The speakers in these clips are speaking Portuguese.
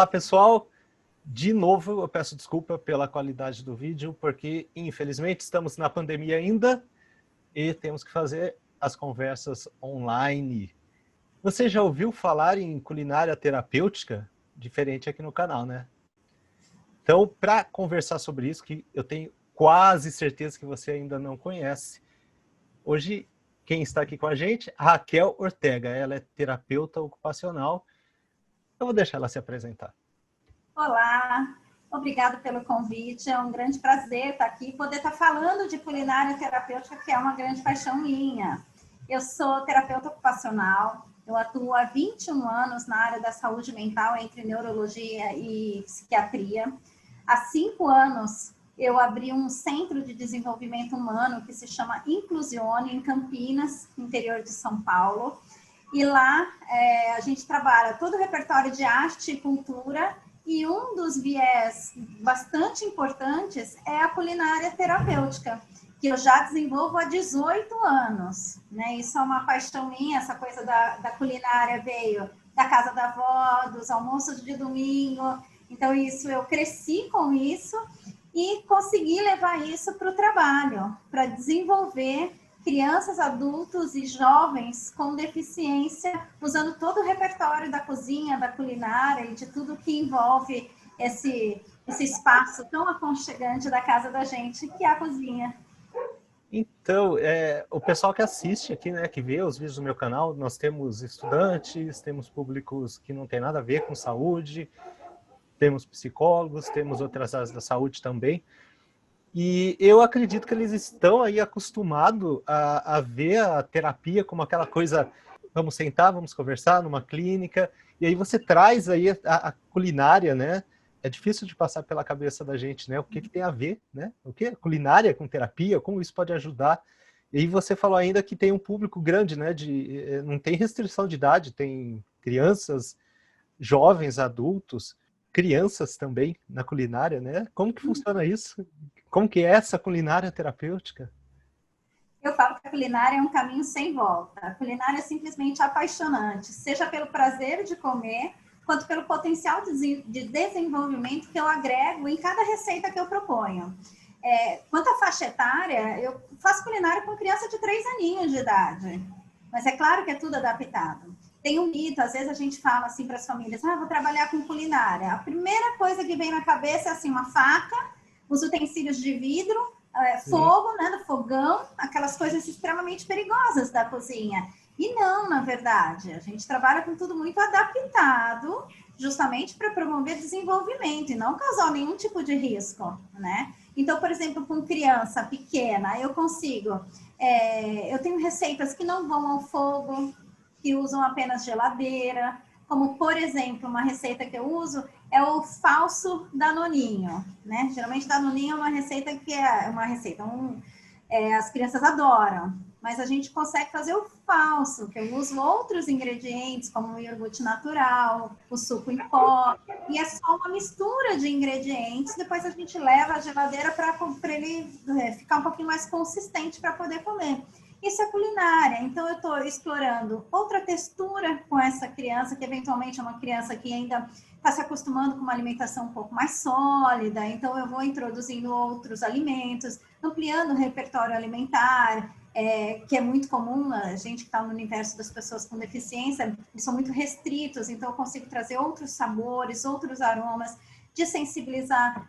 Olá, pessoal. De novo, eu peço desculpa pela qualidade do vídeo, porque, infelizmente, estamos na pandemia ainda e temos que fazer as conversas online. Você já ouviu falar em culinária terapêutica? Diferente aqui no canal, né? Então, para conversar sobre isso, que eu tenho quase certeza que você ainda não conhece, hoje quem está aqui com a gente, a Raquel Ortega. Ela é terapeuta ocupacional. Eu vou deixar ela se apresentar. Olá, obrigado pelo convite, é um grande prazer estar aqui e poder estar falando de culinária terapêutica, que é uma grande paixão minha. Eu sou terapeuta ocupacional, eu atuo há 21 anos na área da saúde mental, entre neurologia e psiquiatria. Há 5 anos eu abri um centro de desenvolvimento humano que se chama Inclusione, em Campinas, interior de São Paulo. E lá a gente trabalha todo o repertório de arte e cultura. E um dos viés bastante importantes é a culinária terapêutica, que eu já desenvolvo há 18 anos. Né? Isso é uma paixão minha, essa coisa da culinária veio da casa da avó, dos almoços de domingo. Então, isso eu cresci com isso e consegui levar isso para o trabalho, para desenvolver crianças, adultos e jovens com deficiência, usando todo o repertório da cozinha, da culinária e de tudo que envolve esse espaço tão aconchegante da casa da gente, que é a cozinha. Então, o pessoal que assiste aqui, né, que vê os vídeos do meu canal, nós temos estudantes, temos públicos que não tem nada a ver com saúde, temos psicólogos, temos outras áreas da saúde também. E eu acredito que eles estão aí acostumados a ver a terapia como aquela coisa, vamos sentar, vamos conversar numa clínica, e aí você traz aí a culinária, né? É difícil de passar pela cabeça da gente, né? O que tem a ver, né? O que é culinária com terapia, como isso pode ajudar. E aí você falou ainda que tem um público grande, né? Não tem restrição de idade, tem crianças, jovens, adultos, crianças também na culinária, né? Como que funciona isso? Como que é essa culinária terapêutica? Eu falo que a culinária é um caminho sem volta. A culinária é simplesmente apaixonante, seja pelo prazer de comer, quanto pelo potencial de desenvolvimento que eu agrego em cada receita que eu proponho. Quanto à faixa etária, eu faço culinária com criança de 3 aninhos de idade. Mas é claro que é tudo adaptado. Tem um mito, às vezes a gente fala assim para as famílias, vou trabalhar com culinária. A primeira coisa que vem na cabeça é assim, uma faca, os utensílios de vidro, fogo, né, do fogão, aquelas coisas extremamente perigosas da cozinha. E não, na verdade, a gente trabalha com tudo muito adaptado, justamente para promover desenvolvimento e não causar nenhum tipo de risco, né? Então, por exemplo, com criança pequena, eu consigo... eu tenho receitas que não vão ao fogo, que usam apenas geladeira, como, por exemplo, uma receita que eu uso é o falso danoninho, né? Geralmente, danoninho é uma receita que é uma receita, as crianças adoram, mas a gente consegue fazer o falso, que eu uso outros ingredientes, como o iogurte natural, o suco em pó, e é só uma mistura de ingredientes, depois a gente leva à geladeira para ele ficar um pouquinho mais consistente para poder comer. Isso é culinária, então eu estou explorando outra textura com essa criança, que eventualmente é uma criança que ainda está se acostumando com uma alimentação um pouco mais sólida, então eu vou introduzindo outros alimentos, ampliando o repertório alimentar, que é muito comum, a gente que está no universo das pessoas com deficiência, eles são muito restritos, então eu consigo trazer outros sabores, outros aromas, de sensibilizar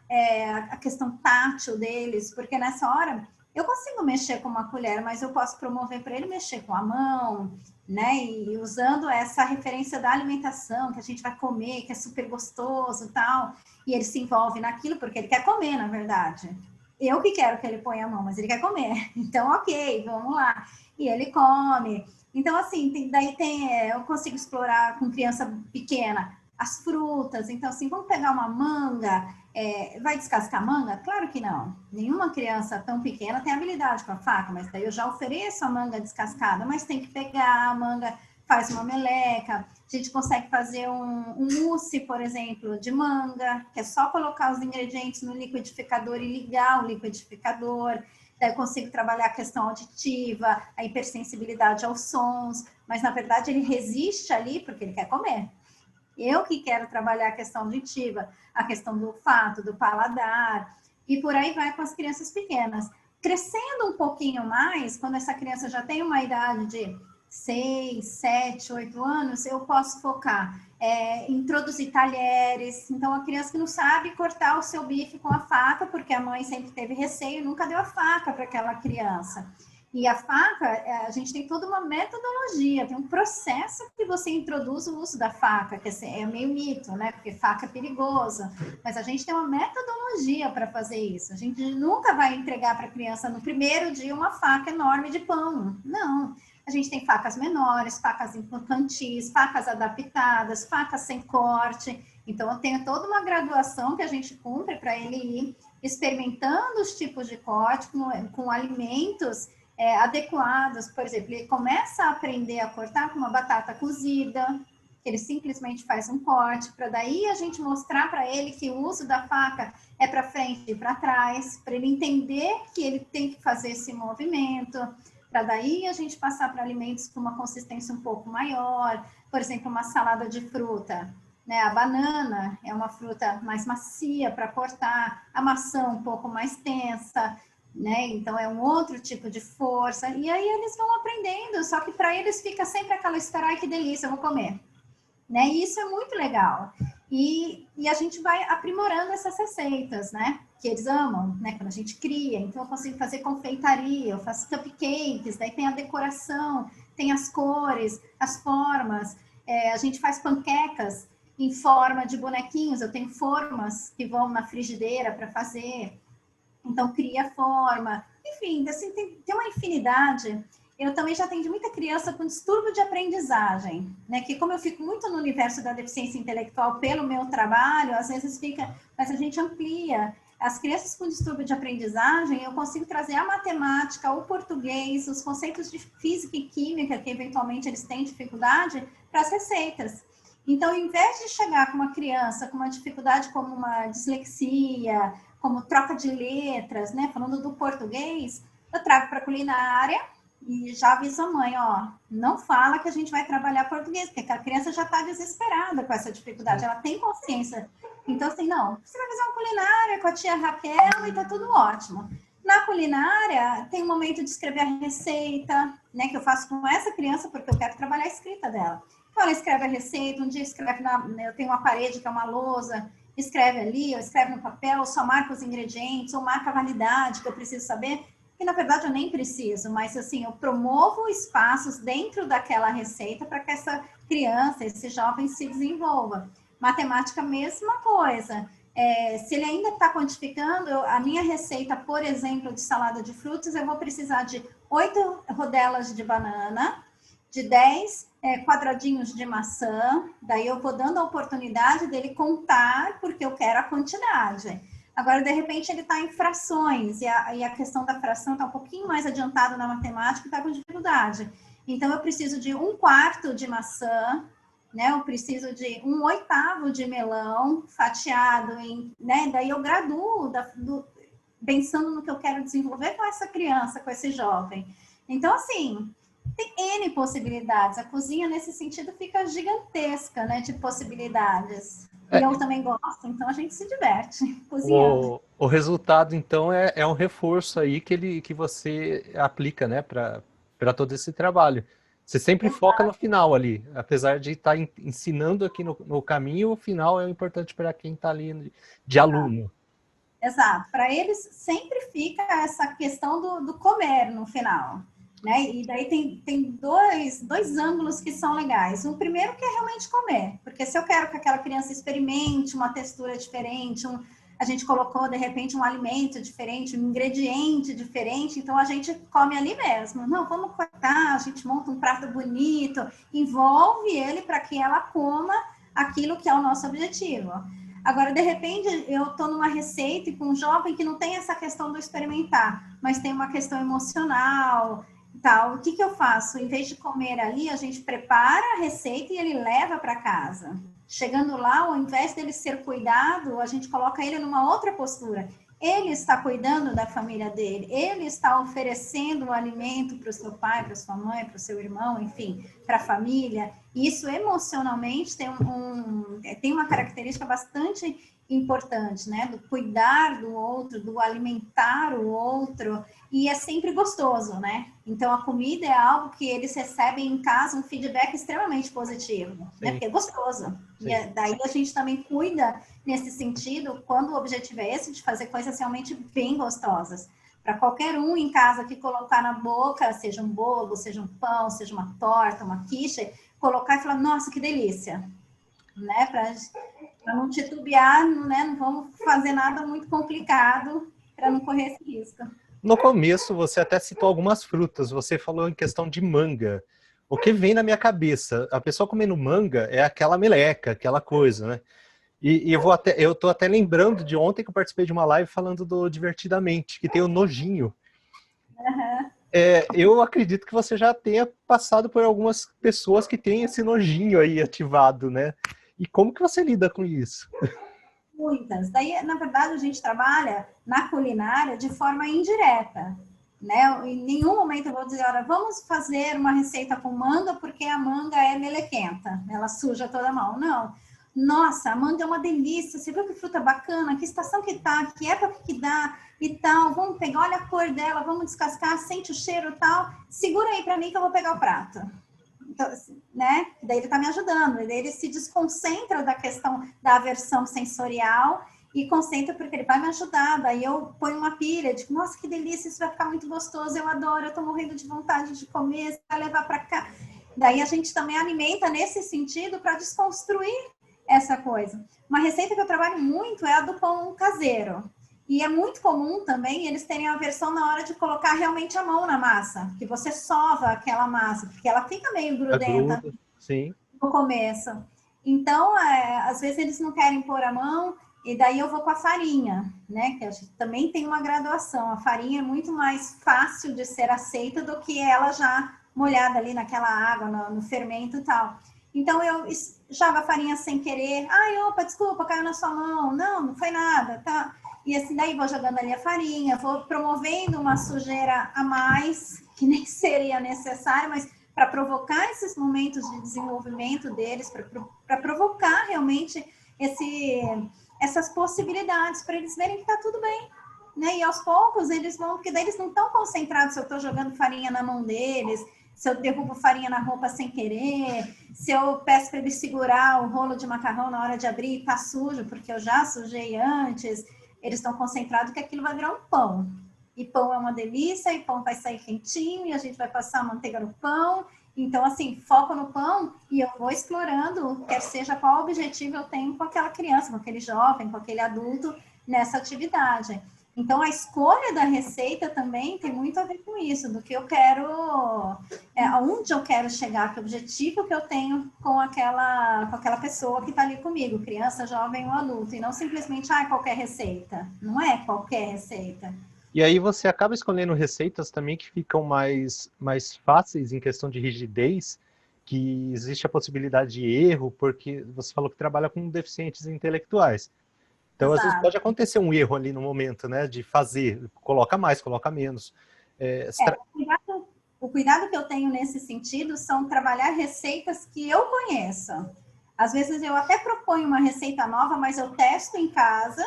a questão tátil deles, porque nessa hora eu consigo mexer com uma colher, mas eu posso promover para ele mexer com a mão, né? E usando essa referência da alimentação, que a gente vai comer, que é super gostoso e tal, e ele se envolve naquilo porque ele quer comer, na verdade. Eu que quero que ele ponha a mão, mas ele quer comer. Então, ok, vamos lá. E ele come. Então, assim, eu consigo explorar com criança pequena as frutas. Então, assim, vamos pegar uma manga, vai descascar a manga? Claro que não. Nenhuma criança tão pequena tem habilidade com a faca, mas daí eu já ofereço a manga descascada, mas tem que pegar a manga, faz uma meleca. A gente consegue fazer um mousse, por exemplo, de manga, que é só colocar os ingredientes no liquidificador e ligar o liquidificador. Daí eu consigo trabalhar a questão auditiva, a hipersensibilidade aos sons, mas na verdade ele resiste ali porque ele quer comer. Eu que quero trabalhar a questão auditiva, a questão do olfato, do paladar, e por aí vai com as crianças pequenas. Crescendo um pouquinho mais, quando essa criança já tem uma idade de 6, 7, 8 anos, eu posso focar introduzir talheres. Então, a criança que não sabe cortar o seu bife com a faca, porque a mãe sempre teve receio, nunca deu a faca para aquela criança. E a faca, a gente tem toda uma metodologia, tem um processo que você introduz o uso da faca, que é meio mito, né? Porque faca é perigosa. Mas a gente tem uma metodologia para fazer isso. A gente nunca vai entregar para a criança no primeiro dia uma faca enorme de pão. Não. A gente tem facas menores, facas infantis, facas adaptadas, facas sem corte. Então, eu tenho toda uma graduação que a gente cumpre para ele ir experimentando os tipos de corte com alimentos adequados. Por exemplo, ele começa a aprender a cortar com uma batata cozida, ele simplesmente faz um corte, para daí a gente mostrar para ele que o uso da faca é para frente e para trás, para ele entender que ele tem que fazer esse movimento, para daí a gente passar para alimentos com uma consistência um pouco maior, por exemplo, uma salada de fruta, né? A banana é uma fruta mais macia para cortar, a maçã um pouco mais tensa, né? Então é um outro tipo de força, e aí eles vão aprendendo, só que para eles fica sempre aquela história, ai que delícia, eu vou comer, né? E isso é muito legal. E a gente vai aprimorando essas receitas, né? Que eles amam, né? Quando a gente cria. Então, eu consigo fazer confeitaria, eu faço cupcakes, daí tem a decoração, tem as cores, as formas. A gente faz panquecas em forma de bonequinhos. Eu tenho formas que vão na frigideira para fazer. Então, cria forma. Enfim, assim, tem uma infinidade. Eu também já atendi muita criança com distúrbio de aprendizagem, né? Que como eu fico muito no universo da deficiência intelectual pelo meu trabalho, às vezes fica, mas a gente amplia. As crianças com distúrbio de aprendizagem, eu consigo trazer a matemática, o português, os conceitos de física e química, que eventualmente eles têm dificuldade, para as receitas. Então, ao invés de chegar com uma criança com uma dificuldade como uma dislexia, como troca de letras, né? Falando do português, eu trago para a culinária, e já aviso a mãe, ó, não fala que a gente vai trabalhar português, porque a criança já está desesperada com essa dificuldade, ela tem consciência. Então, assim, não, você vai fazer uma culinária com a tia Raquel e tá tudo ótimo. Na culinária, tem um momento de escrever a receita, né, que eu faço com essa criança, porque eu quero trabalhar a escrita dela. Então, ela escreve a receita, um dia escreve eu tenho uma parede que é uma lousa, escreve ali, ou escreve no papel, só marca os ingredientes, ou marca a validade que eu preciso saber, que na verdade eu nem preciso, mas assim, eu promovo espaços dentro daquela receita para que essa criança, esse jovem se desenvolva. Matemática, mesma coisa. Se ele ainda está quantificando, a minha receita, por exemplo, de salada de frutas, eu vou precisar de 8 rodelas de banana, de 10 quadradinhos de maçã, daí eu vou dando a oportunidade dele contar, porque eu quero a quantidade. Agora, de repente, ele está em frações, e a questão da fração está um pouquinho mais adiantada na matemática e está com dificuldade. Então, eu preciso de 1/4 de maçã, né? Eu preciso de 1/8 de melão fatiado, né? Daí eu graduo, pensando no que eu quero desenvolver com essa criança, com esse jovem. Então, assim, tem N possibilidades. A cozinha, nesse sentido, fica gigantesca, né? De possibilidades. E eu também gosto, então a gente se diverte cozinhando. O resultado, então, é um reforço aí que você aplica, né, para todo esse trabalho. Você sempre foca no final ali, apesar de estar ensinando aqui no caminho, o final é importante para quem está ali de aluno. Exato. Para eles sempre fica essa questão do comer no final. Né? E daí tem dois ângulos que são legais. O primeiro que é realmente comer, porque se eu quero que aquela criança experimente uma textura diferente, a gente colocou de repente um alimento diferente, um ingrediente diferente, então a gente come ali mesmo. Não, vamos cortar, a gente monta um prato bonito, envolve ele para que ela coma aquilo que é o nosso objetivo. Agora, de repente, eu estou numa receita com um jovem que não tem essa questão do experimentar, mas tem uma questão emocional, tal. O que eu faço? Em vez de comer ali, a gente prepara a receita e ele leva para casa. Chegando lá, ao invés dele ser cuidado, a gente coloca ele numa outra postura. Ele está cuidando da família dele, ele está oferecendo o alimento para o seu pai, para sua mãe, para o seu irmão, enfim, para a família. Isso emocionalmente tem uma característica bastante importante, né? Do cuidar do outro, do alimentar o outro, e é sempre gostoso, né? Então a comida é algo que eles recebem em casa um feedback extremamente positivo, né? Porque é gostoso. Sim. E daí a gente também cuida nesse sentido, quando o objetivo é esse, de fazer coisas realmente bem gostosas. Para qualquer um em casa que colocar na boca, seja um bolo, seja um pão, seja uma torta, uma quiche, colocar e falar, nossa, que delícia, né? Para não titubear, né? Não vamos fazer nada muito complicado para não correr esse risco. No começo, você até citou algumas frutas. Você falou em questão de manga. O que vem na minha cabeça? A pessoa comendo manga é aquela meleca, aquela coisa, né? E eu tô até lembrando de ontem que eu participei de uma live falando do Divertidamente, que tem o nojinho. Uhum. Eu acredito que você já tenha passado por algumas pessoas que têm esse nojinho aí ativado, né? E como que você lida com isso? Muitas. Daí, na verdade, a gente trabalha na culinária de forma indireta, né? Em nenhum momento eu vou dizer, olha, vamos fazer uma receita com manga porque a manga é melequenta, ela suja toda a mão. Não. Nossa, a manga é uma delícia, você viu que fruta bacana, que estação que tá, que época que dá e tal, vamos pegar, olha a cor dela, vamos descascar, sente o cheiro e tal, segura aí para mim que eu vou pegar o prato. Então, né? Daí ele está me ajudando, daí ele se desconcentra da questão da aversão sensorial e concentra porque ele vai me ajudar. Daí eu ponho uma pilha de, nossa, que delícia, isso vai ficar muito gostoso, eu adoro, eu estou morrendo de vontade de comer, você vai levar para cá. Daí a gente também alimenta nesse sentido para desconstruir essa coisa. Uma receita que eu trabalho muito é a do pão caseiro. E é muito comum também eles terem a versão na hora de colocar realmente a mão na massa, que você sova aquela massa, porque ela fica meio grudenta Sim. no começo. Então, às vezes eles não querem pôr a mão, e daí eu vou com a farinha, né? Que a gente também tem uma graduação. A farinha é muito mais fácil de ser aceita do que ela já molhada ali naquela água, no fermento e tal. Então, eu jogo a farinha sem querer. Ai, opa, desculpa, caiu na sua mão. Não, não foi nada, tá? E assim, daí vou jogando ali a farinha, vou promovendo uma sujeira a mais, que nem seria necessário, mas para provocar esses momentos de desenvolvimento deles, para provocar realmente essas possibilidades, para eles verem que está tudo bem. Né? E aos poucos eles vão, porque daí eles não estão concentrados se eu estou jogando farinha na mão deles, se eu derrubo farinha na roupa sem querer, se eu peço para eles segurar o rolo de macarrão na hora de abrir e está sujo, porque eu já sujei antes. Eles estão concentrados que aquilo vai virar um pão. E pão é uma delícia, e pão vai sair quentinho, e a gente vai passar a manteiga no pão. Então, assim, foco no pão e eu vou explorando, quer seja qual objetivo eu tenho com aquela criança, com aquele jovem, com aquele adulto nessa atividade. Então, a escolha da receita também tem muito a ver com isso, do que eu quero, aonde eu quero chegar, que objetivo que eu tenho com aquela pessoa que está ali comigo, criança, jovem ou adulto, e não simplesmente, qualquer receita. Não é qualquer receita. E aí você acaba escolhendo receitas também que ficam mais fáceis em questão de rigidez, que existe a possibilidade de erro, porque você falou que trabalha com deficientes intelectuais. Então, às vezes, Exato. pode acontecer um erro ali no momento, né? De fazer, coloca mais, coloca menos. O cuidado que eu tenho nesse sentido são trabalhar receitas que eu conheço. Às vezes eu até proponho uma receita nova, mas eu testo em casa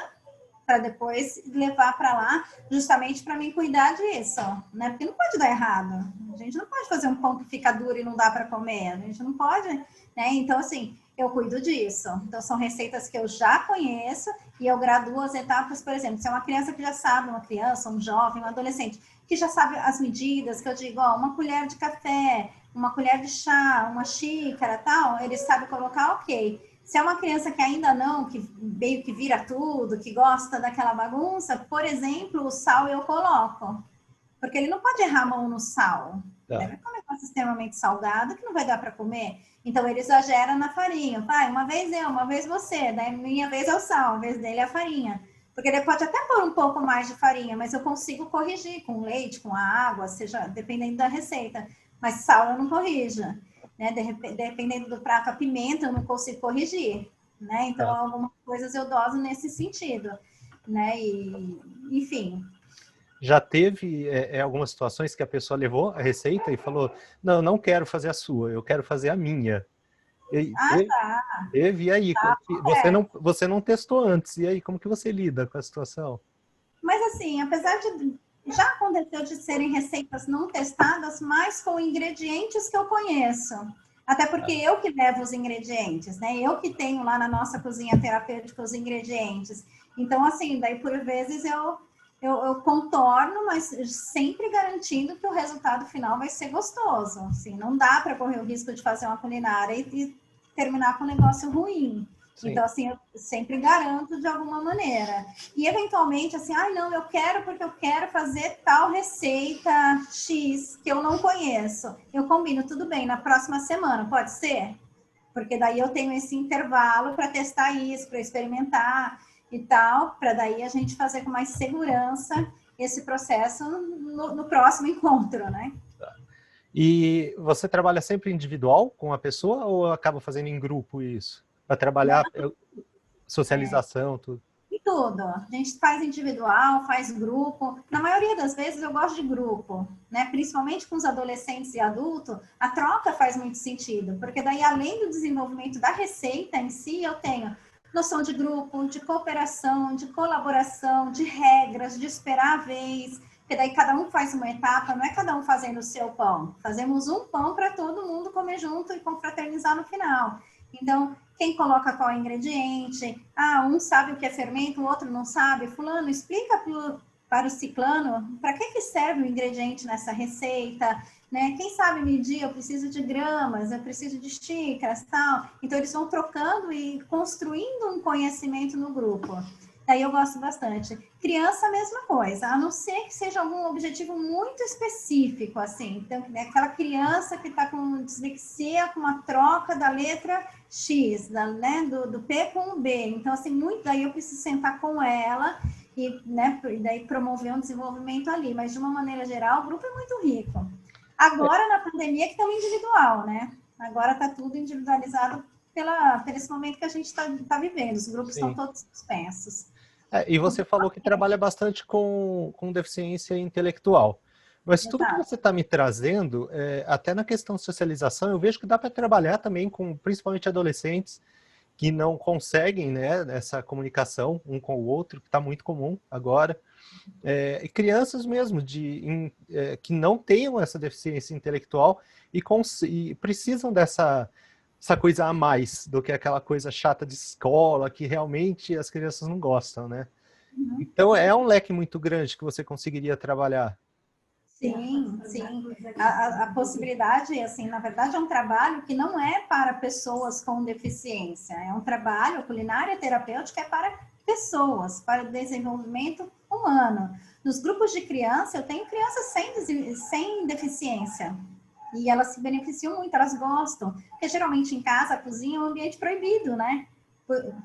para depois levar para lá, justamente para mim cuidar disso, né? Porque não pode dar errado. A gente não pode fazer um pão que fica duro e não dá para comer. A gente não pode, né? Então, assim, eu cuido disso. Então, são receitas que eu já conheço e eu graduo as etapas, por exemplo, se é uma criança que já sabe, uma criança, um jovem, um adolescente, que já sabe as medidas, que eu digo, ó, uma colher de café, uma colher de chá, uma xícara, tal, ele sabe colocar, ok. Se é uma criança que ainda não, que meio que vira tudo, que gosta daquela bagunça, por exemplo, o sal eu coloco. Porque ele não pode errar a mão no sal. Tá. Deve comer coisa extremamente salgada que não vai dar para comer. Então ele exagera na farinha. Pai, uma vez eu, uma vez você. Daí minha vez é o sal, a vez dele é a farinha. Porque ele pode até pôr um pouco mais de farinha, mas eu consigo corrigir com leite, com a água, seja dependendo da receita. Mas sal eu não corrijo. Né? Dependendo do prato, a pimenta eu não consigo corrigir, né? Então, Tá. algumas coisas eu doso nesse sentido, né? E, enfim. Já teve algumas situações que a pessoa levou a receita e falou, não quero fazer a sua, eu quero fazer a minha. Tá. Teve, e aí? Tá, Você não testou antes, e aí, como que você lida com a situação? Mas assim, apesar de já aconteceu de serem receitas não testadas, mas com ingredientes que eu conheço. Até porque eu que levo os ingredientes, né? Eu que tenho lá na nossa cozinha terapêutica os ingredientes. Então, assim, daí por vezes eu contorno, mas sempre garantindo que o resultado final vai ser gostoso. Assim, não dá para correr o risco de fazer uma culinária e terminar com um negócio ruim. Sim. Então, assim, eu sempre garanto de alguma maneira. E, eventualmente, assim, não, eu quero porque eu quero fazer tal receita X que eu não conheço. Eu combino, tudo bem, na próxima semana, pode ser? Porque daí eu tenho esse intervalo para testar isso, para experimentar e tal, para daí a gente fazer com mais segurança esse processo no próximo encontro, né? E você trabalha sempre individual com a pessoa ou acaba fazendo em grupo isso? Para trabalhar socialização, tudo? E tudo. A gente faz individual, faz grupo. Na maioria das vezes eu gosto de grupo, né? Principalmente com os adolescentes e adultos, a troca faz muito sentido, porque daí, além do desenvolvimento da receita em si, eu tenho noção de grupo, de cooperação, de colaboração, de regras, de esperar a vez, porque daí cada um faz uma etapa, não é cada um fazendo o seu pão. Fazemos um pão para todo mundo comer junto e confraternizar no final. Então, quem coloca qual ingrediente? Um sabe o que é fermento, o outro não sabe. Fulano, explica para o ciclano para que serve o ingrediente nessa receita, né? Quem sabe medir, eu preciso de gramas, eu preciso de xícaras, tal. Então, eles vão trocando e construindo um conhecimento no grupo. Daí eu gosto bastante. Criança, a mesma coisa, a não ser que seja algum objetivo muito específico, assim. Então, aquela criança que está com dislexia, com uma troca da letra X, né, do P com o B. Então, assim, muito daí eu preciso sentar com ela e, né, daí promover um desenvolvimento ali. Mas, de uma maneira geral, o grupo é muito rico. Agora, na pandemia, que está individual, né? Agora está tudo individualizado por esse momento que a gente está vivendo. Os grupos estão todos suspensos. E você falou que trabalha bastante com deficiência intelectual. Mas tudo que você está me trazendo, até na questão de socialização, eu vejo que dá para trabalhar também com, principalmente adolescentes, que não conseguem, né, essa comunicação um com o outro, que está muito comum agora. E crianças mesmo, que não tenham essa deficiência intelectual e precisam dessa essa coisa a mais do que aquela coisa chata de escola, que realmente as crianças não gostam, né? Então é um leque muito grande que você conseguiria trabalhar. Sim, sim. A possibilidade, assim, na verdade, é um trabalho que não é para pessoas com deficiência. É um trabalho, culinária terapêutica é para pessoas, para o desenvolvimento humano. Nos grupos de criança, eu tenho crianças sem deficiência. E elas se beneficiam muito, elas gostam. Porque geralmente em casa, a cozinha é um ambiente proibido, né?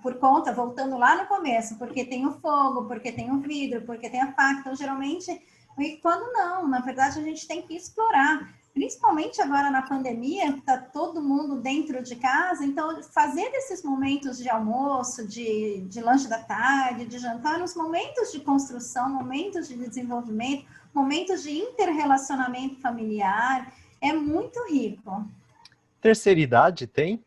Por conta, voltando lá no começo, porque tem o fogo, porque tem o vidro, porque tem a faca. Então, geralmente, e quando não, na verdade, a gente tem que explorar. Principalmente agora na pandemia, que está todo mundo dentro de casa, então fazer desses momentos de almoço, de lanche da tarde, de jantar, uns momentos de construção, momentos de desenvolvimento, momentos de interrelacionamento familiar, é muito rico. Terceira idade tem?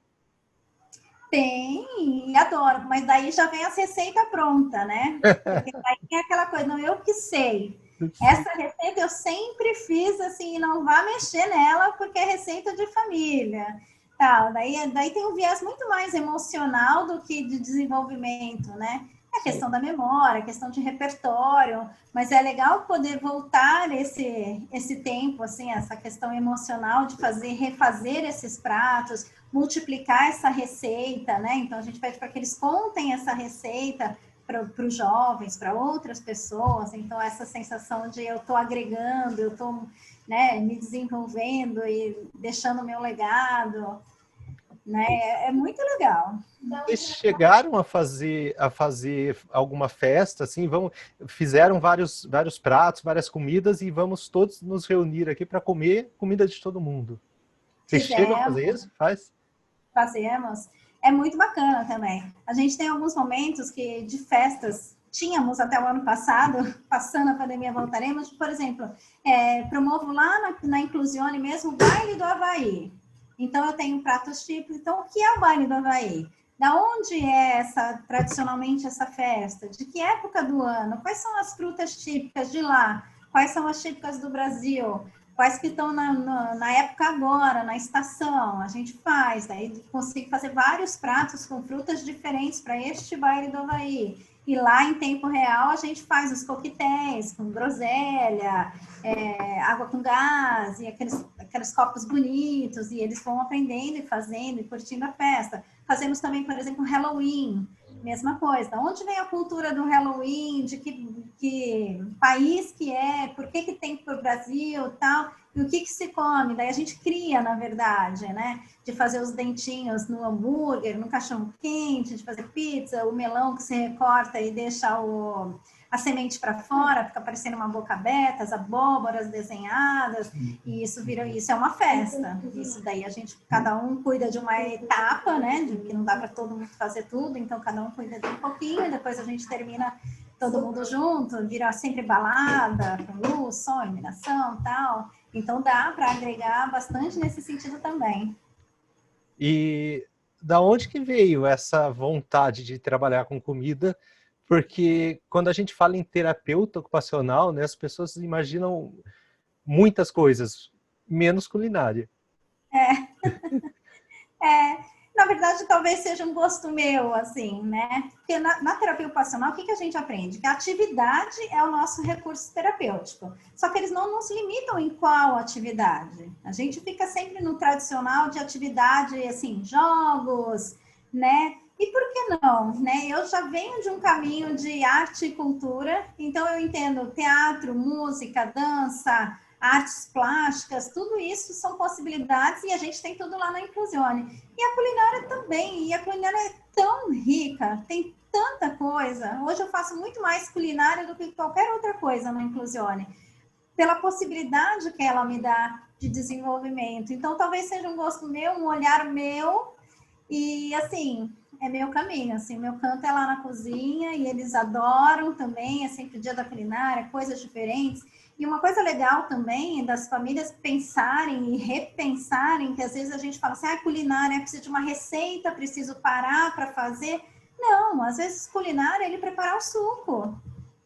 Tem, e adoro, mas daí já vem a receita pronta, né? Porque daí tem aquela coisa, não, eu que sei. Essa receita eu sempre fiz assim, não vá mexer nela, porque é receita de família. Tal. Daí tem um viés muito mais emocional do que de desenvolvimento, né? É a questão da memória, a questão de repertório, mas é legal poder voltar esse tempo, assim, essa questão emocional de refazer esses pratos, multiplicar essa receita, né? Então a gente pede para que eles contem essa receita para os jovens, para outras pessoas. Então essa sensação de eu estou agregando, eu estou, né, me desenvolvendo e deixando o meu legado, né? É muito legal. Vocês chegaram a fazer alguma festa, assim, fizeram vários pratos, várias comidas e vamos todos nos reunir aqui para comer comida de todo mundo. Vocês chegam a fazer isso? Fazemos. É muito bacana também. A gente tem alguns momentos de festas, tínhamos até o ano passado, passando a pandemia voltaremos, por exemplo, promovo lá na Inclusione mesmo o baile do Havaí. Então, eu tenho pratos típicos. Então, o que é o baile do Havaí? Da onde é tradicionalmente essa festa? De que época do ano? Quais são as frutas típicas de lá? Quais são as típicas do Brasil? Quais que estão na época agora, na estação? A gente faz, daí consigo fazer vários pratos com frutas diferentes para este baile do Havaí. E lá, em tempo real, a gente faz os coquetéis com groselha, água com gás, e aqueles copos bonitos, e eles vão aprendendo e fazendo e curtindo a festa. Fazemos também, por exemplo, Halloween, mesma coisa. Onde vem a cultura do Halloween, de que país que é, por que tem para o Brasil, tal, e o que se come. Daí a gente cria, na verdade, né? De fazer os dentinhos no hambúrguer, no cachorro quente, de fazer pizza, o melão que você recorta e deixa a semente para fora, fica parecendo uma boca aberta, as abóboras desenhadas, e isso é uma festa. Isso daí cada um cuida de uma etapa, né? De que não dá para todo mundo fazer tudo, então cada um cuida de um pouquinho, e depois a gente termina todo mundo junto, vira sempre balada, com luz, som, iluminação, tal. Então dá para agregar bastante nesse sentido também. E da onde que veio essa vontade de trabalhar com comida? Porque quando a gente fala em terapeuta ocupacional, né, as pessoas imaginam muitas coisas, menos culinária. Na verdade, talvez seja um gosto meu, assim, né? Porque na terapia ocupacional, o que a gente aprende? Que a atividade é o nosso recurso terapêutico. Só que eles não nos limitam em qual atividade. A gente fica sempre no tradicional de atividade, assim, jogos, né? E por que não, né? Eu já venho de um caminho de arte e cultura, então eu entendo teatro, música, dança, artes plásticas, tudo isso são possibilidades e a gente tem tudo lá na Inclusione. E a culinária também, e a culinária é tão rica, tem tanta coisa. Hoje eu faço muito mais culinária do que qualquer outra coisa na Inclusione, pela possibilidade que ela me dá de desenvolvimento. Então, talvez seja um gosto meu, um olhar meu, e assim, é meu caminho, assim, meu canto é lá na cozinha, e eles adoram também, é sempre dia da culinária, coisas diferentes. E uma coisa legal também é das famílias pensarem e repensarem, que às vezes a gente fala assim, culinária, precisa de uma receita, preciso parar para fazer. Não, às vezes culinária é ele preparar o suco.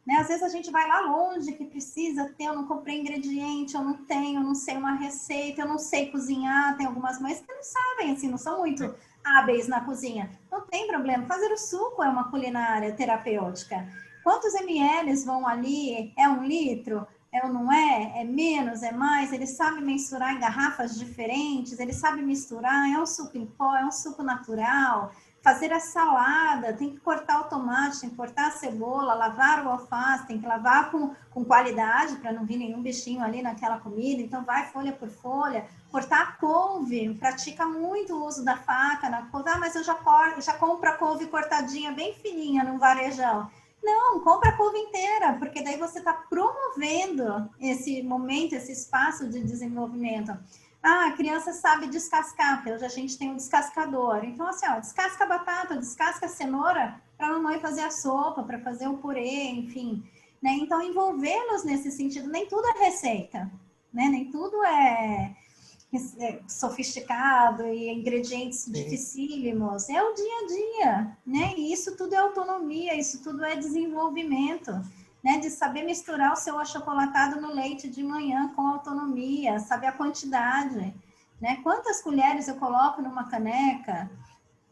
Né? Às vezes a gente vai lá longe que precisa ter, eu não comprei ingrediente, eu não tenho, eu não sei uma receita, eu não sei cozinhar, tem algumas mães que não sabem, assim, não são muito hábeis na cozinha. Não tem problema, fazer o suco é uma culinária terapêutica. Quantos ml vão ali? É 1 litro? É ou não é? É menos? É mais? Ele sabe mensurar em garrafas diferentes? Ele sabe misturar? É um suco em pó? É um suco natural? Fazer a salada, tem que cortar o tomate, tem que cortar a cebola, lavar o alface, tem que lavar com qualidade para não vir nenhum bichinho ali naquela comida, então vai folha por folha. Cortar a couve, pratica muito o uso da faca na couve. Mas eu já compro a couve cortadinha bem fininha no varejão. Não, compra a couve inteira, porque daí você está promovendo esse momento, esse espaço de desenvolvimento. A criança sabe descascar, porque hoje a gente tem um descascador. Então, assim, descasca a batata, descasca a cenoura para a mamãe fazer a sopa, para fazer o purê, enfim. Né? Então, envolvê-los nesse sentido, nem tudo é receita, né? Nem tudo é sofisticado e ingredientes dificílimos. É o dia a dia, né? E isso tudo é autonomia, isso tudo é desenvolvimento. Né, de saber misturar o seu achocolatado no leite de manhã com autonomia, saber a quantidade, né? Quantas colheres eu coloco numa caneca?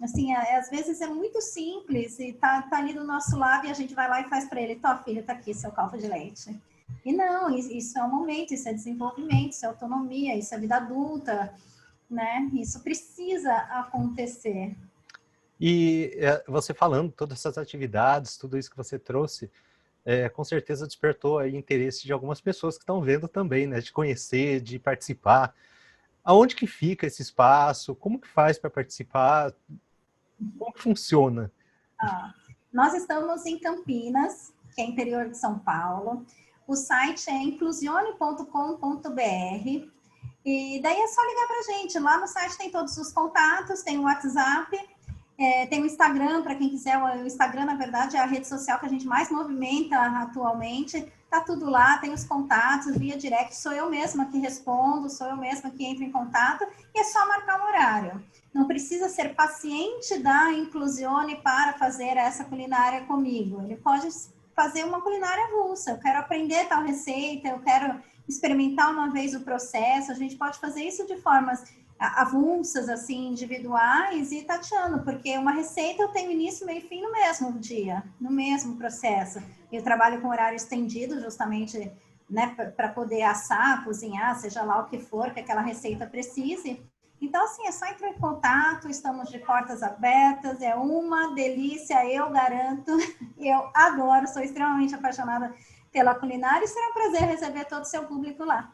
Assim, às vezes é muito simples e tá ali do nosso lado e a gente vai lá e faz para ele, filho, tá aqui seu copo de leite. E não, isso é um momento, isso é desenvolvimento, isso é autonomia, isso é vida adulta, né? Isso precisa acontecer. E você falando todas essas atividades, tudo isso que você trouxe, com certeza despertou aí interesse de algumas pessoas que estão vendo também, né? De conhecer, de participar. Aonde que fica esse espaço? Como que faz para participar? Como que funciona? Nós estamos em Campinas, que é interior de São Paulo. O site é inclusione.com.br. E daí é só ligar para a gente. Lá no site tem todos os contatos, tem o WhatsApp. Tem o Instagram, para quem quiser, o Instagram, na verdade, é a rede social que a gente mais movimenta atualmente. Tá tudo lá, tem os contatos, via direct, sou eu mesma que respondo, sou eu mesma que entro em contato, e é só marcar um horário. Não precisa ser paciente da Inclusione para fazer essa culinária comigo. Ele pode fazer uma culinária avulsa. Eu quero aprender tal receita, eu quero experimentar uma vez o processo. A gente pode fazer isso de formas avulsas, assim, individuais e tateando, porque uma receita eu tenho início, meio e fim no mesmo dia, no mesmo processo. Eu trabalho com horário estendido, justamente, né, para poder assar, cozinhar, seja lá o que for que aquela receita precise. Então, assim, é só entrar em contato, estamos de portas abertas, é uma delícia, eu garanto, eu adoro, sou extremamente apaixonada pela culinária e será um prazer receber todo o seu público lá.